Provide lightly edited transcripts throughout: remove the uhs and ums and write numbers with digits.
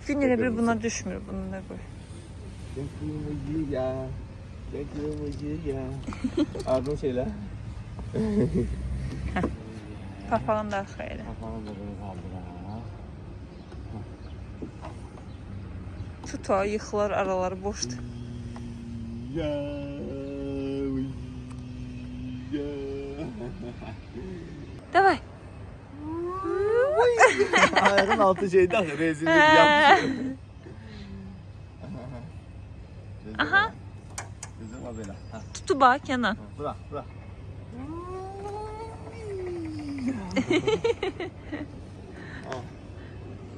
Gün elə bir buna düşmür, bunu da qoy. Gel kırmızı ya. Gel kırmızı ya. Ardın şeyler. Papağın da xeyli. Kafamı da böyle kaldır ha. Tut o, yıxılar, araları boşdur. Ya. Ya. Davay. Ayağın altı şeyden rezillik yapmış. Aha. Gözüm o böyle. Tutu bak Kenan. Bırak, bırak.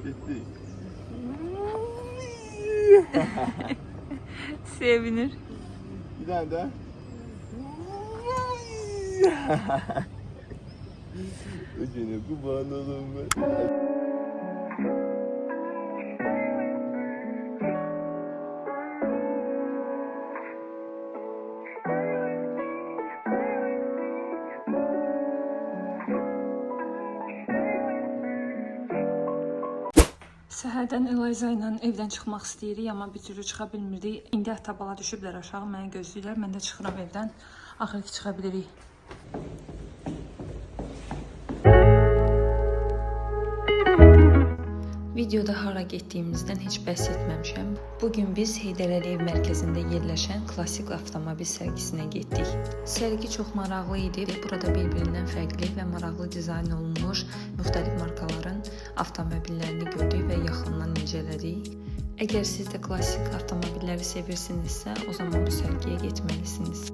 Gitti. Sevinir. Bir tane daha. Öcene kurban olayım ben. Səhərdən Elayza ilə evdən çıxmaq istəyirik, amma bir türlü çıxa bilmirdik. İndi əhtabala düşüblər aşağı, məni gözləyirlər. Mən də çıxıram evdən. Axır ki, çıxa bilirik. Videoda hara getdiyimizdən heç bəhs etməmişəm. Bugün biz Heydər Əliyev mərkəzində yerləşən klassik avtomobil sərgisinə getdik. Sərgi çox maraqlı idi. Burada bir-birindən fərqli və maraqlı dizayn olunmuş müxtəlif markaların avtomobillərini gördük və yaxından incələdik. Əgər siz də klassik avtomobilləri sevirsinizsə, o zaman bu sərgiyə getməlisiniz.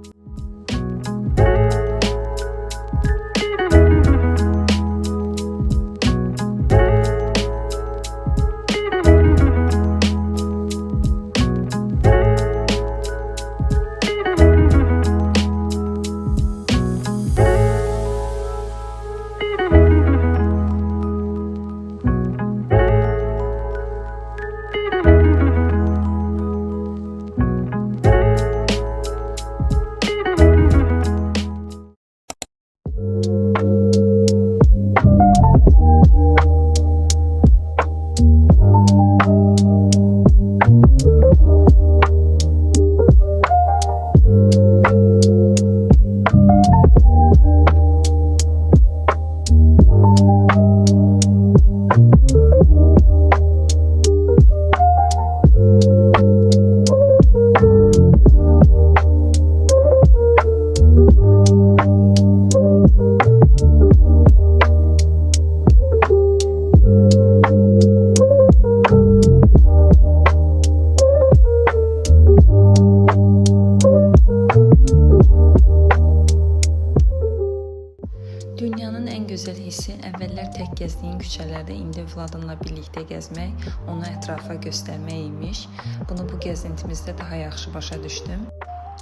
Dünyanın ən gözəl hissi əvvəllər tək gəzdiyin küçələrdə indi Vladimla birlikdə gəzmək, onu ətrafa göstərmək imiş. Bunu bu gəzintimizdə daha yaxşı başa düşdüm.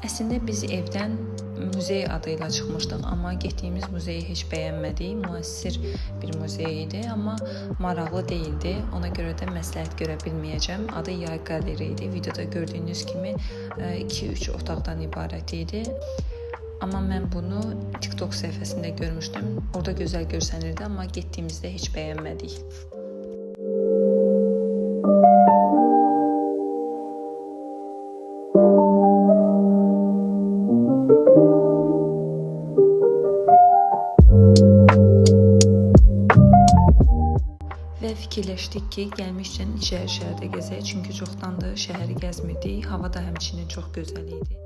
Əslində biz evdən muzey adıyla çıxmışdıq, amma getdiyimiz muzeyi heç bəyənmədik. Müəssir bir muzey idi, amma maraqlı deyildi. Ona görə də məsləhət görə bilməyəcəm. Adı Yay Galeri idi. Videoda gördüyünüz kimi 2-3 otaqdan ibarət idi. Amma mən bunu TikTok səhifəsində görmüşdüm. Orada gözəl görsənirdi, amma getdiyimizdə heç bəyənmədik. Və fikirləşdik ki, gəlmişkən içəri şəhərdə gəzək, çünki çoxdandır şəhəri gəzmirdik. Hava da həmçinin çox gözəl idi.